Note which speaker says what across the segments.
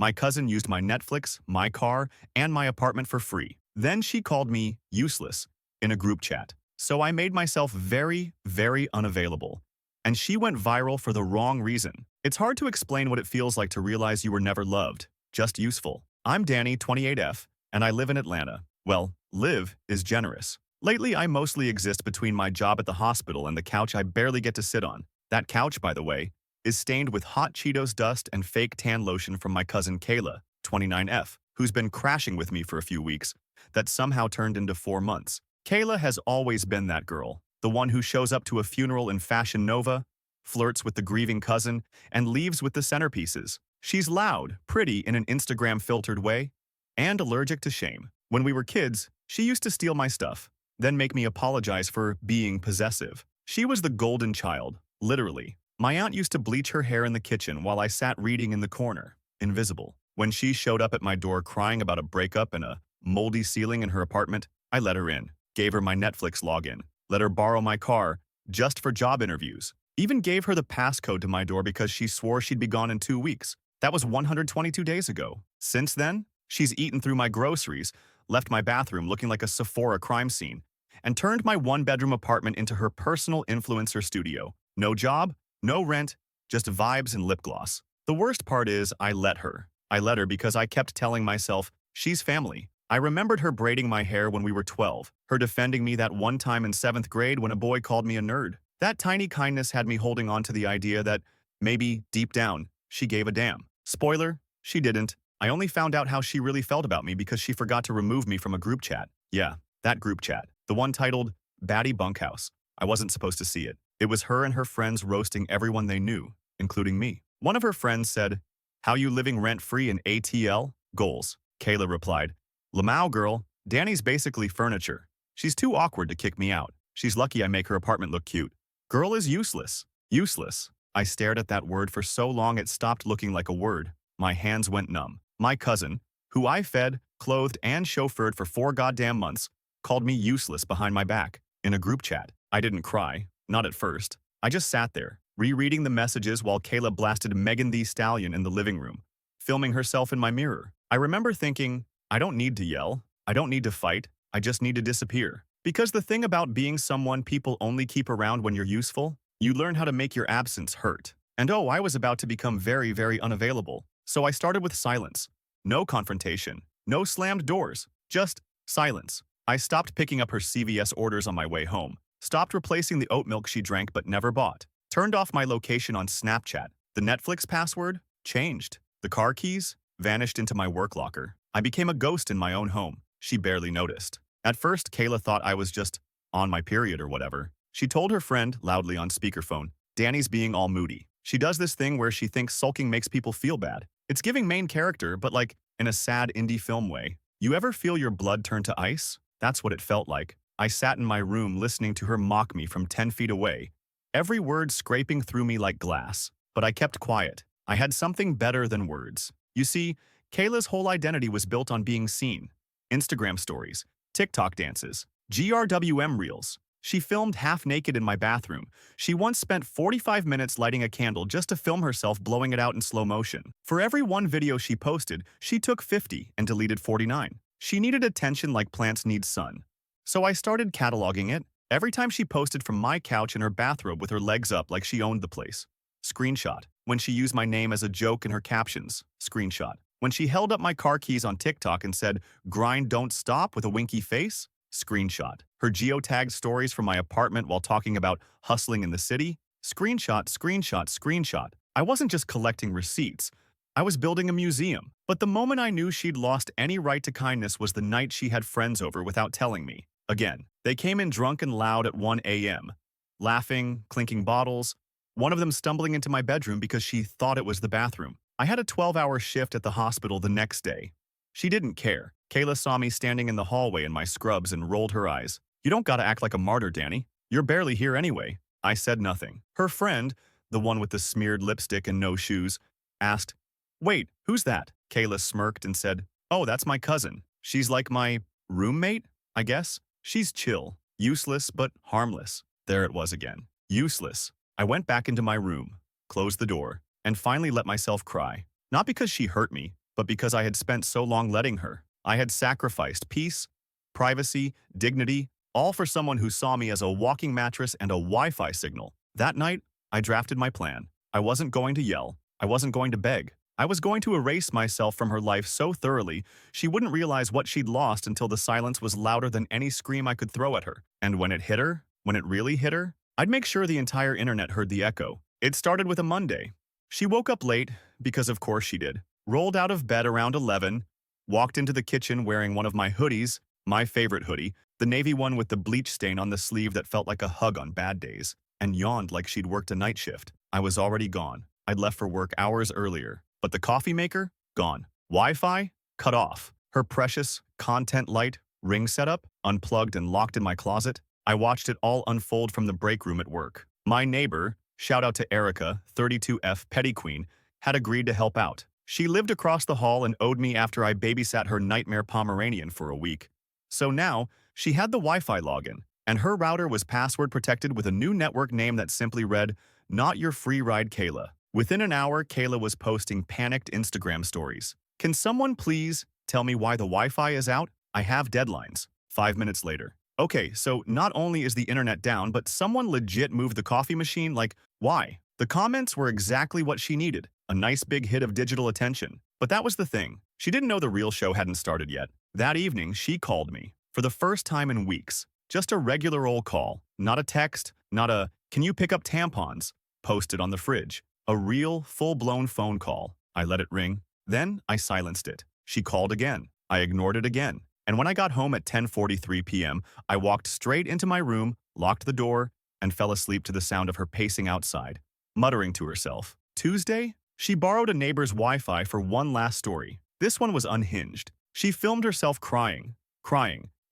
Speaker 1: My cousin used my Netflix, my car, and my apartment for free. Then she called me useless in a group chat. So I made myself very, very unavailable. And she went viral for the wrong reason. It's hard to explain what it feels like to realize you were never loved, just useful. I'm Danny, 28F, and I live in Atlanta. Well, live is generous. Lately, I mostly exist between my job at the hospital and the couch I barely get to sit on. That couch, by the way, is stained with hot Cheetos dust and fake tan lotion from my cousin Kayla, 29F, who's been crashing with me for a few weeks, that somehow turned into 4 months. Kayla has always been that girl, the one who shows up to a funeral in Fashion Nova, flirts with the grieving cousin, and leaves with the centerpieces. She's loud, pretty in an Instagram-filtered way, and allergic to shame. When we were kids, she used to steal my stuff, then make me apologize for being possessive. She was the golden child, literally. My aunt used to bleach her hair in the kitchen while I sat reading in the corner, invisible. When she showed up at my door crying about a breakup and a moldy ceiling in her apartment, I let her in, gave her my Netflix login, let her borrow my car just for job interviews, even gave her the passcode to my door because she swore she'd be gone in 2 weeks. That was 122 days ago. Since then, she's eaten through my groceries, left my bathroom looking like a Sephora crime scene, and turned my one-bedroom apartment into her personal influencer studio. No job, no rent, just vibes and lip gloss. The worst part is I let her. I let her because I kept telling myself, she's family. I remembered her braiding my hair when we were 12, her defending me that one time in 7th grade when a boy called me a nerd. That tiny kindness had me holding on to the idea that maybe, deep down, she gave a damn. Spoiler, she didn't. I only found out how she really felt about me because she forgot to remove me from a group chat. Yeah, that group chat. The one titled Baddie Bunkhouse. I wasn't supposed to see it. It was her and her friends roasting everyone they knew, including me. One of her friends said, "How you living rent-free in ATL? Goals." Kayla replied, "Lamau girl, Danny's basically furniture. She's too awkward to kick me out. She's lucky I make her apartment look cute. Girl is useless." Useless. I stared at that word for so long it stopped looking like a word. My hands went numb. My cousin, who I fed, clothed, and chauffeured for 4 goddamn months, called me useless behind my back, in a group chat. I didn't cry. Not at first. I just sat there, rereading the messages while Kayla blasted Megan Thee Stallion in the living room, filming herself in my mirror. I remember thinking, I don't need to yell. I don't need to fight. I just need to disappear. Because the thing about being someone people only keep around when you're useful, you learn how to make your absence hurt. And oh, I was about to become very, very unavailable. So I started with silence. No confrontation. No slammed doors. Just silence. I stopped picking up her CVS orders on my way home. Stopped replacing the oat milk she drank but never bought. Turned off my location on Snapchat. The Netflix password changed. The car keys vanished into my work locker. I became a ghost in my own home. She barely noticed. At first, Kayla thought I was just on my period or whatever. She told her friend, loudly on speakerphone, "Danny's being all moody. She does this thing where she thinks sulking makes people feel bad. It's giving main character, but like in a sad indie film way. You ever feel your blood turn to ice? That's what it felt like." I sat in my room listening to her mock me from 10 feet away, every word scraping through me like glass. But I kept quiet. I had something better than words. You see, Kayla's whole identity was built on being seen. Instagram stories, TikTok dances, GRWM reels. She filmed half naked in my bathroom. She once spent 45 minutes lighting a candle just to film herself blowing it out in slow motion. For every one video she posted, she took 50 and deleted 49. She needed attention like plants need sun. So I started cataloging it. Every time she posted from my couch in her bathrobe with her legs up like she owned the place. Screenshot. When she used my name as a joke in her captions. Screenshot. When she held up my car keys on TikTok and said, "Grind don't stop" with a winky face. Screenshot. Her geotagged stories from my apartment while talking about hustling in the city. Screenshot, screenshot, screenshot. I wasn't just collecting receipts. I was building a museum. But the moment I knew she'd lost any right to kindness was the night she had friends over without telling me. Again, they came in drunk and loud at 1 a.m., laughing, clinking bottles, one of them stumbling into my bedroom because she thought it was the bathroom. I had a 12-hour shift at the hospital the next day. She didn't care. Kayla saw me standing in the hallway in my scrubs and rolled her eyes. "You don't gotta act like a martyr, Danny. You're barely here anyway." I said nothing. Her friend, the one with the smeared lipstick and no shoes, asked, "Wait, who's that?" Kayla smirked and said, "Oh, that's my cousin. She's like my roommate, I guess. She's chill, useless, but harmless." There it was again. Useless. I went back into my room, closed the door, and finally let myself cry. Not because she hurt me, but because I had spent so long letting her. I had sacrificed peace, privacy, dignity, all for someone who saw me as a walking mattress and a Wi-Fi signal. That night, I drafted my plan. I wasn't going to yell. I wasn't going to beg. I was going to erase myself from her life so thoroughly she wouldn't realize what she'd lost until the silence was louder than any scream I could throw at her. And when it hit her, when it really hit her, I'd make sure the entire internet heard the echo. It started with a Monday. She woke up late, because of course she did, rolled out of bed around 11, walked into the kitchen wearing one of my hoodies, my favorite hoodie, the navy one with the bleach stain on the sleeve that felt like a hug on bad days, and yawned like she'd worked a night shift. I was already gone. I'd left for work hours earlier. But the coffee maker? Gone. Wi-Fi? Cut off. Her precious, content light, ring setup? Unplugged and locked in my closet? I watched it all unfold from the break room at work. My neighbor, shout out to Erica, 32F Petty Queen, had agreed to help out. She lived across the hall and owed me after I babysat her nightmare Pomeranian for a week. So now, she had the Wi-Fi login, and her router was password protected with a new network name that simply read, "Not your free ride, Kayla." Within an hour, Kayla was posting panicked Instagram stories. "Can someone please tell me why the Wi-Fi is out? I have deadlines." 5 minutes later. "Okay, so not only is the internet down, but someone legit moved the coffee machine, like, why?" The comments were exactly what she needed, a nice big hit of digital attention. But that was the thing. She didn't know the real show hadn't started yet. That evening, she called me. For the first time in weeks. Just a regular old call. Not a text, not a, "Can you pick up tampons?" posted on the fridge. A real, full-blown phone call. I let it ring. Then I silenced it. She called again. I ignored it again. And when I got home at 10:43 p.m., I walked straight into my room, locked the door, and fell asleep to the sound of her pacing outside, muttering to herself. Tuesday? She borrowed a neighbor's Wi-Fi for one last story. This one was unhinged. She filmed herself crying,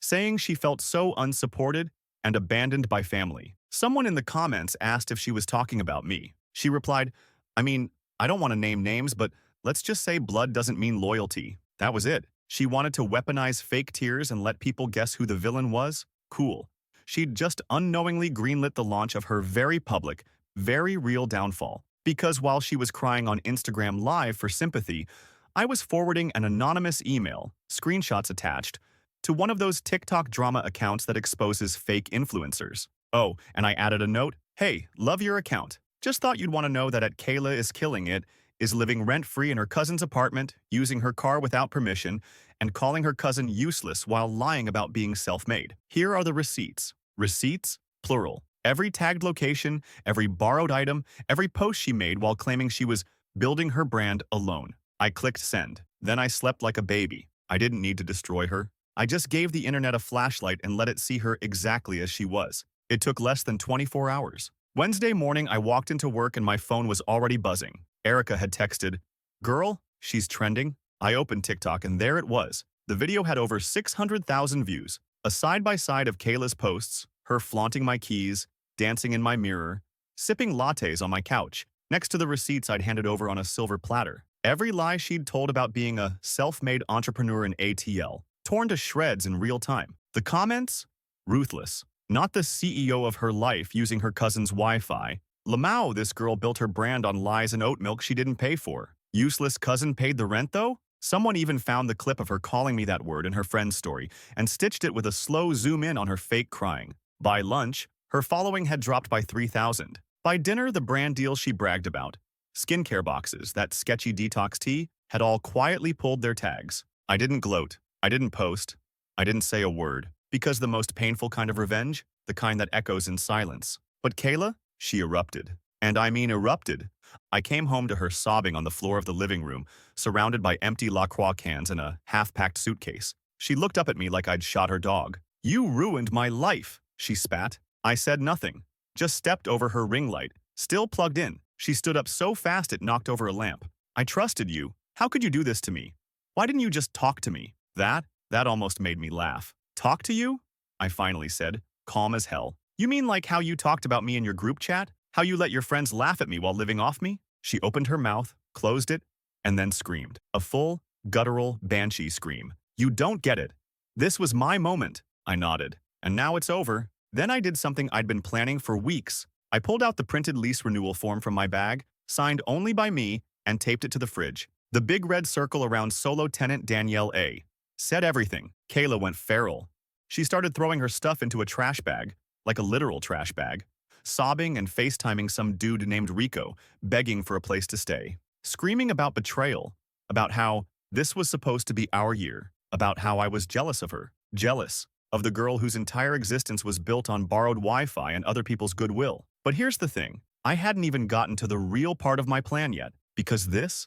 Speaker 1: saying she felt so unsupported and abandoned by family. Someone in the comments asked if she was talking about me. She replied, "I mean, I don't want to name names, but let's just say blood doesn't mean loyalty." That was it. She wanted to weaponize fake tears and let people guess who the villain was? Cool. She'd just unknowingly greenlit the launch of her very public, very real downfall. Because while she was crying on Instagram Live for sympathy, I was forwarding an anonymous email, screenshots attached, to one of those TikTok drama accounts that exposes fake influencers. Oh, and I added a note, "Hey, love your account. Just thought you'd want to know that at Kayla is killing it, is living rent-free in her cousin's apartment, using her car without permission, and calling her cousin useless while lying about being self-made. Here are the receipts." Receipts, plural. Every tagged location, every borrowed item, every post she made while claiming she was building her brand alone. I clicked send. Then I slept like a baby. I didn't need to destroy her. I just gave the internet a flashlight and let it see her exactly as she was. It took less than 24 hours. Wednesday morning, I walked into work and my phone was already buzzing. Erica had texted, "Girl, she's trending." I opened TikTok and there it was. The video had over 600,000 views. A side-by-side of Kayla's posts, her flaunting my keys, dancing in my mirror, sipping lattes on my couch, next to the receipts I'd handed over on a silver platter. Every lie she'd told about being a self-made entrepreneur in ATL, torn to shreds in real time. The comments? Ruthless. Not the CEO of her life using her cousin's Wi-Fi. Lamau, this girl built her brand on lies and oat milk she didn't pay for. Useless cousin paid the rent, though? Someone even found the clip of her calling me that word in her friend's story and stitched it with a slow zoom in on her fake crying. By lunch, her following had dropped by 3,000. By dinner, the brand deals she bragged about, skincare boxes, that sketchy detox tea, had all quietly pulled their tags. I didn't gloat. I didn't post. I didn't say a word. Because the most painful kind of revenge, the kind that echoes in silence. But Kayla? She erupted. And I mean erupted. I came home to her sobbing on the floor of the living room, surrounded by empty La Croix cans and a half-packed suitcase. She looked up at me like I'd shot her dog. "You ruined my life," she spat. I said nothing, just stepped over her ring light, still plugged in. She stood up so fast it knocked over a lamp. "I trusted you. How could you do this to me? Why didn't you just talk to me?" That almost made me laugh. "Talk to you?" I finally said, calm as hell. "You mean like how you talked about me in your group chat? How you let your friends laugh at me while living off me?" She opened her mouth, closed it, and then screamed. A full, guttural, banshee scream. "You don't get it. This was my moment." I nodded. "And now it's over." Then I did something I'd been planning for weeks. I pulled out the printed lease renewal form from my bag, signed only by me, and taped it to the fridge. The big red circle around solo tenant Danielle A. said everything. Kayla went feral. She started throwing her stuff into a trash bag, like a literal trash bag, sobbing and FaceTiming some dude named Rico, begging for a place to stay, screaming about betrayal, about how this was supposed to be our year, about how I was jealous of her, jealous of the girl whose entire existence was built on borrowed Wi-Fi and other people's goodwill. But here's the thing, I hadn't even gotten to the real part of my plan yet, because this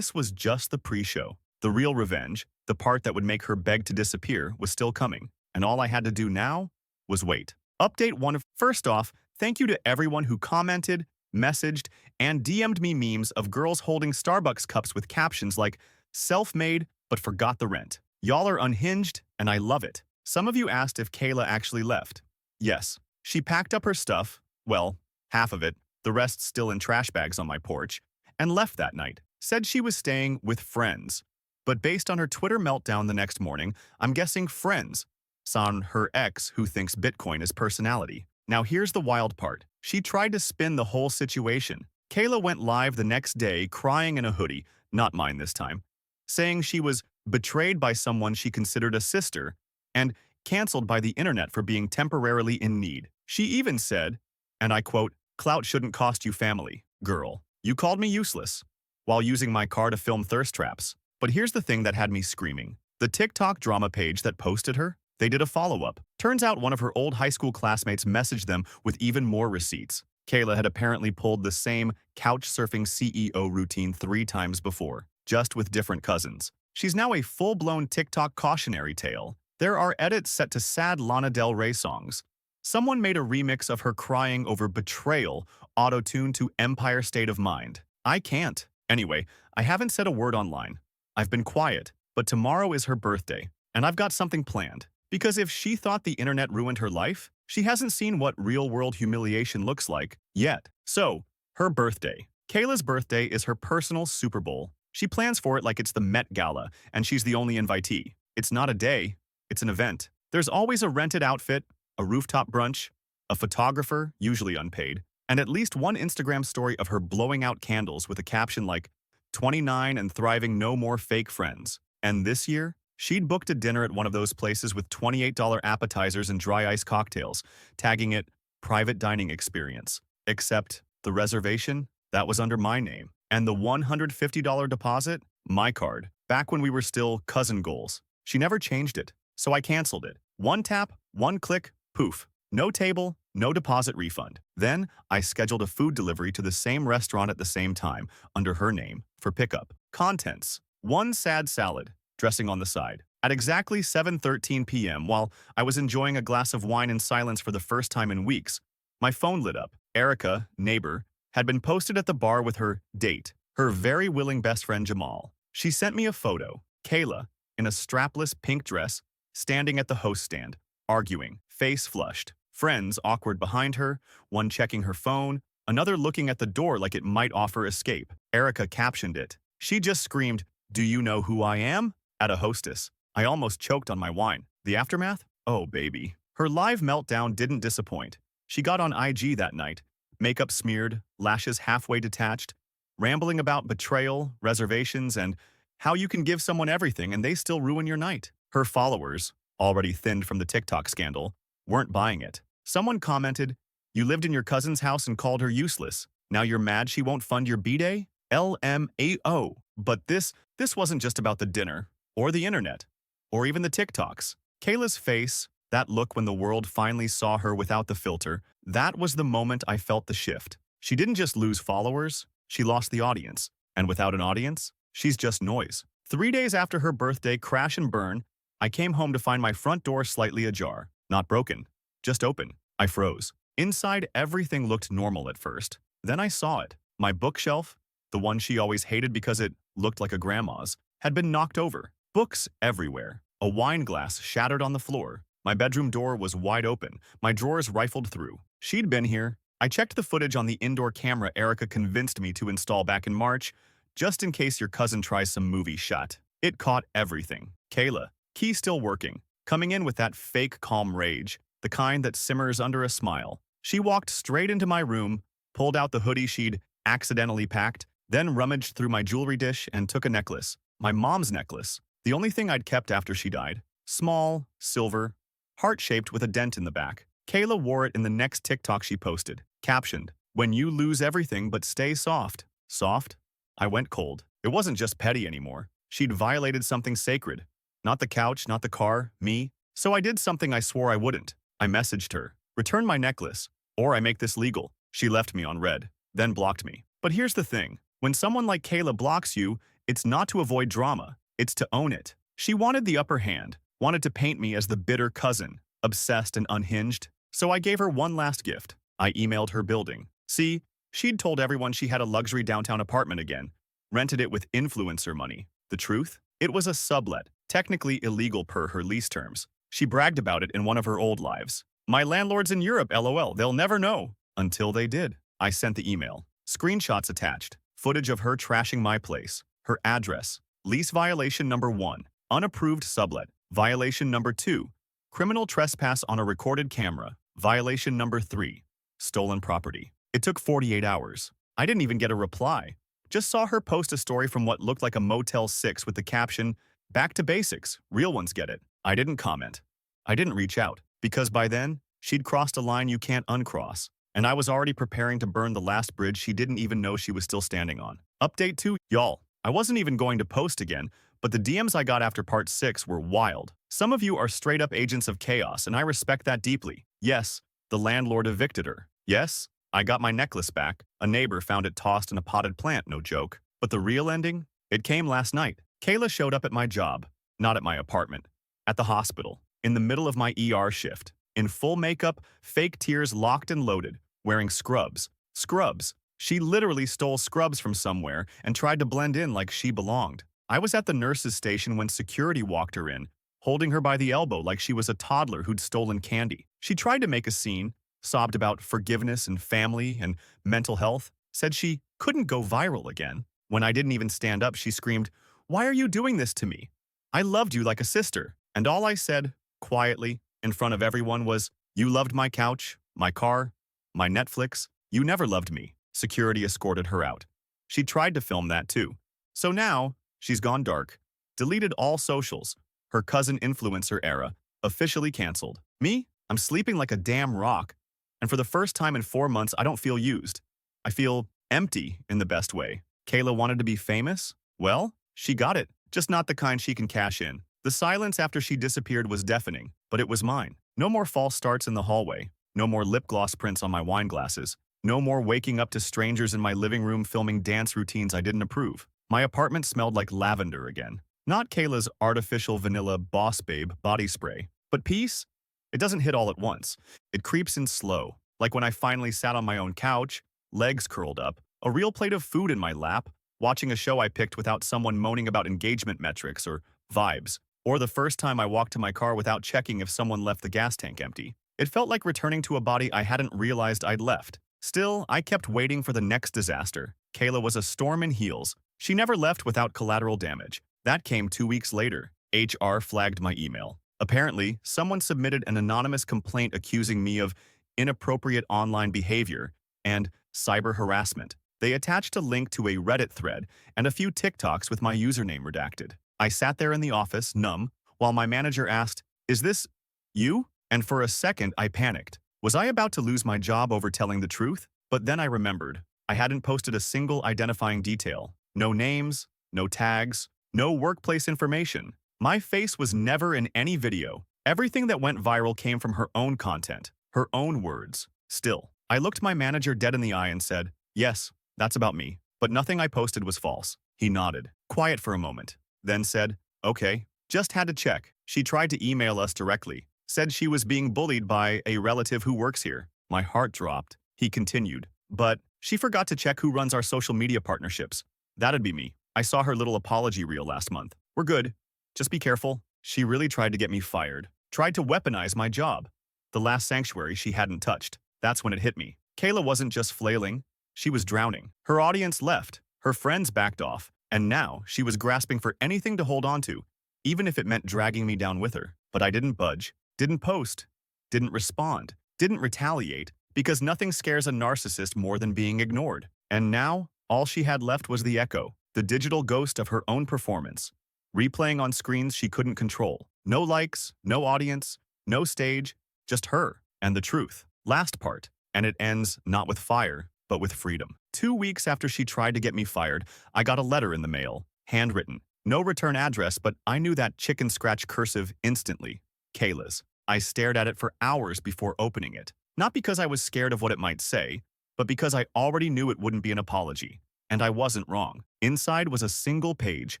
Speaker 1: was just the pre-show. The real revenge, the part that would make her beg to disappear, was still coming, and all I had to do now was wait. Update 1. First off, thank you to everyone who commented, messaged, and DM'd me memes of girls holding Starbucks cups with captions like, self-made, but forgot the rent. Y'all are unhinged, and I love it. Some of you asked if Kayla actually left. Yes, she packed up her stuff, well, half of it, the rest still in trash bags on my porch, and left that night. Said she was staying with friends. But based on her Twitter meltdown the next morning, I'm guessing friends saw her ex who thinks Bitcoin is personality. Now here's the wild part. She tried to spin the whole situation. Kayla went live the next day crying in a hoodie, not mine this time, saying she was betrayed by someone she considered a sister and canceled by the internet for being temporarily in need. She even said, and I quote, "Clout shouldn't cost you family. Girl, you called me useless," while using my car to film thirst traps. But here's the thing that had me screaming. The TikTok drama page that posted her, they did a follow-up. Turns out one of her old high school classmates messaged them with even more receipts. Kayla had apparently pulled the same couch surfing CEO routine 3 times before, just with different cousins. She's now a full-blown TikTok cautionary tale. There are edits set to sad Lana Del Rey songs. Someone made a remix of her crying over betrayal, auto-tuned to Empire State of Mind. I can't. Anyway, I haven't said a word online. I've been quiet, but tomorrow is her birthday, and I've got something planned. Because if she thought the internet ruined her life, she hasn't seen what real-world humiliation looks like yet. So, her birthday. Kayla's birthday is her personal Super Bowl. She plans for it like it's the Met Gala, and she's the only invitee. It's not a day, it's an event. There's always a rented outfit, a rooftop brunch, a photographer, usually unpaid, and at least one Instagram story of her blowing out candles with a caption like, 29 and thriving, no more fake friends. And this year, she'd booked a dinner at one of those places with $28 appetizers and dry ice cocktails, tagging it private dining experience. Except the reservation, that was under my name. And the $150 deposit, my card, back when we were still cousin goals. She never changed it, so I canceled it. One tap, one click, poof. No table, no deposit refund. Then, I scheduled a food delivery to the same restaurant at the same time, under her name, for pickup. Contents: 1 sad salad, dressing on the side. At exactly 7:13 p.m., while I was enjoying a glass of wine in silence for the first time in weeks, my phone lit up. Erica, neighbor, had been posted at the bar with her date, her very willing best friend Jamal. She sent me a photo. Kayla, in a strapless pink dress, standing at the host stand, arguing, face flushed. Friends awkward behind her, one checking her phone, another looking at the door like it might offer escape. Erica captioned it. She just screamed, "Do you know who I am?" at a hostess. I almost choked on my wine. The aftermath? Oh, baby. Her live meltdown didn't disappoint. She got on IG that night, makeup smeared, lashes halfway detached, rambling about betrayal, reservations, and how you can give someone everything and they still ruin your night. Her followers, already thinned from the TikTok scandal, weren't buying it. Someone commented, "You lived in your cousin's house and called her useless. Now you're mad she won't fund your B-Day? LMAO. But this wasn't just about the dinner, or the internet, or even the TikToks. Kayla's face, that look when the world finally saw her without the filter, that was the moment I felt the shift. She didn't just lose followers, she lost the audience. And without an audience, she's just noise. 3 days after her birthday crash and burn, I came home to find my front door slightly ajar. Not broken, just open. I froze. Inside, everything looked normal at first. Then I saw it. My bookshelf, the one she always hated because it looked like a grandma's, had been knocked over. Books everywhere. A wine glass shattered on the floor. My bedroom door was wide open, my drawers rifled through. She'd been here. I checked the footage on the indoor camera Erica convinced me to install back in March, just in case your cousin tries some movie shot. It caught everything. Kayla, key still working, coming in with that fake calm rage, the kind that simmers under a smile. She walked straight into my room, pulled out the hoodie she'd accidentally packed, then rummaged through my jewelry dish and took a necklace. My mom's necklace. The only thing I'd kept after she died. Small, silver, heart-shaped with a dent in the back. Kayla wore it in the next TikTok she posted. Captioned, "When you lose everything but stay soft." Soft? I went cold. It wasn't just petty anymore. She'd violated something sacred. Not the couch, not the car, me. So I did something I swore I wouldn't. I messaged her, "Return my necklace, or I make this legal." She left me on red, then blocked me. But here's the thing. When someone like Kayla blocks you, it's not to avoid drama. It's to own it. She wanted the upper hand, wanted to paint me as the bitter cousin, obsessed and unhinged. So I gave her one last gift. I emailed her building. See, she'd told everyone she had a luxury downtown apartment again, rented it with influencer money. The truth? It was a sublet, technically illegal per her lease terms. She bragged about it in one of her old lives. "My landlord's in Europe, LOL, they'll never know." Until they did. I sent the email. Screenshots attached. Footage of her trashing my place. Her address. Lease violation number 1. Unapproved sublet. Violation number 2. Criminal trespass on a recorded camera. Violation number 3. Stolen property. It took 48 hours. I didn't even get a reply. Just saw her post a story from what looked like a Motel 6 with the caption, "Back to basics, real ones get it." I didn't comment. I didn't reach out, because by then, she'd crossed a line you can't uncross, and I was already preparing to burn the last bridge she didn't even know she was still standing on. Update 2, y'all. I wasn't even going to post again, but the DMs I got after part 6 were wild. Some of you are straight-up agents of chaos, and I respect that deeply. Yes, the landlord evicted her. Yes, I got my necklace back. A neighbor found it tossed in a potted plant, no joke. But the real ending? It came last night. Kayla showed up at my job, not at my apartment, at the hospital, in the middle of my ER shift, in full makeup, fake tears locked and loaded, wearing scrubs. Scrubs. She literally stole scrubs from somewhere and tried to blend in like she belonged. I was at the nurse's station when security walked her in, holding her by the elbow like she was a toddler who'd stolen candy. She tried to make a scene, sobbed about forgiveness and family and mental health, said she couldn't go viral again. When I didn't even stand up, she screamed, "Why are you doing this to me? I loved you like a sister." And all I said, quietly, in front of everyone was, "You loved my couch, my car, my Netflix. You never loved me." Security escorted her out. She tried to film that too. So now, she's gone dark, deleted all socials, her cousin influencer era, officially canceled. Me? I'm sleeping like a damn rock. And for the first time in 4 months, I don't feel used. I feel empty in the best way. Kayla wanted to be famous? Well, she got it, just not the kind she can cash in. The silence after she disappeared was deafening, but it was mine. No more false starts in the hallway. No more lip gloss prints on my wine glasses. No more waking up to strangers in my living room filming dance routines I didn't approve. My apartment smelled like lavender again. Not Kayla's artificial vanilla Boss Babe body spray. But peace? It doesn't hit all at once. It creeps in slow, like when I finally sat on my own couch, legs curled up, a real plate of food in my lap, watching a show I picked without someone moaning about engagement metrics or vibes, or the first time I walked to my car without checking if someone left the gas tank empty. It felt like returning to a body I hadn't realized I'd left. Still, I kept waiting for the next disaster. Kayla was a storm in heels. She never left without collateral damage. That came 2 weeks later. HR flagged my email. Apparently, someone submitted an anonymous complaint accusing me of inappropriate online behavior and cyber harassment. They attached a link to a Reddit thread and a few TikToks with my username redacted. I sat there in the office, numb, while my manager asked, "Is this you?" And for a second, I panicked. Was I about to lose my job over telling the truth? But then I remembered. I hadn't posted a single identifying detail. No names, no tags, no workplace information. My face was never in any video. Everything that went viral came from her own content, her own words. Still, I looked my manager dead in the eye and said, "Yes, that's about me, but nothing I posted was false." He nodded, quiet for a moment, then said, "Okay, just had to check." She tried to email us directly, said she was being bullied by a relative who works here. My heart dropped. He continued, "But she forgot to check who runs our social media partnerships. That'd be me. I saw her little apology reel last month. We're good. Just be careful." She really tried to get me fired, tried to weaponize my job. The last sanctuary she hadn't touched. That's when it hit me. Kayla wasn't just flailing, she was drowning. Her audience left, her friends backed off, and now she was grasping for anything to hold on to, even if it meant dragging me down with her. But I didn't budge, didn't post, didn't respond, didn't retaliate, because nothing scares a narcissist more than being ignored. And now, All she had left was the echo, the digital ghost of her own performance, replaying on screens she couldn't control. No likes, no audience, no stage, just her and the truth. Last part, and it ends not with fire, but with freedom. 2 weeks after she tried to get me fired, I got a letter in the mail, handwritten. No return address, but I knew that chicken scratch cursive instantly. Kayla's. I stared at it for hours before opening it. Not because I was scared of what it might say, but because I already knew it wouldn't be an apology. And I wasn't wrong. Inside was a single page,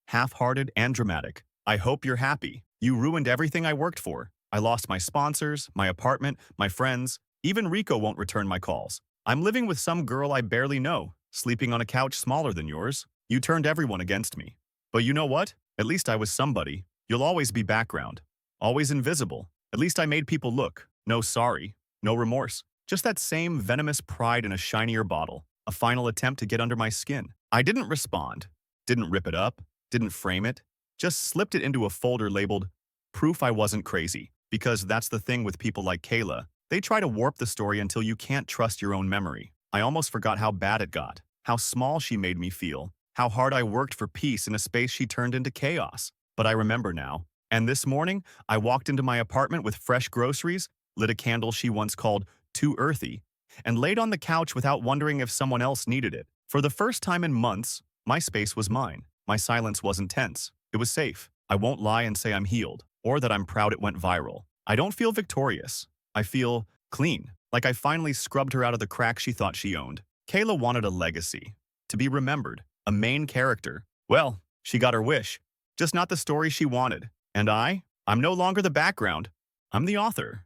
Speaker 1: half-hearted and dramatic. I hope you're happy. You ruined everything I worked for. I lost my sponsors, my apartment, my friends. Even Rico won't return my calls. I'm living with some girl I barely know, sleeping on a couch smaller than yours. You turned everyone against me. But you know what? At least I was somebody. You'll always be background. Always invisible. At least I made people look. No sorry. No remorse. Just that same venomous pride in a shinier bottle. A final attempt to get under my skin. I didn't respond. Didn't rip it up. Didn't frame it. Just slipped it into a folder labeled Proof I Wasn't Crazy. Because that's the thing with people like Kayla. They try to warp the story until you can't trust your own memory. I almost forgot how bad it got. How small she made me feel. How hard I worked for peace in a space she turned into chaos. But I remember now. And this morning, I walked into my apartment with fresh groceries, lit a candle she once called too earthy, and laid on the couch without wondering if someone else needed it. For the first time in months, my space was mine. My silence wasn't tense. It was safe. I won't lie and say I'm healed, or that I'm proud it went viral. I don't feel victorious. I feel clean, like I finally scrubbed her out of the crack she thought she owned. Kayla wanted a legacy, to be remembered, a main character. Well, she got her wish, just not the story she wanted. And I'm no longer the background. I'm the author.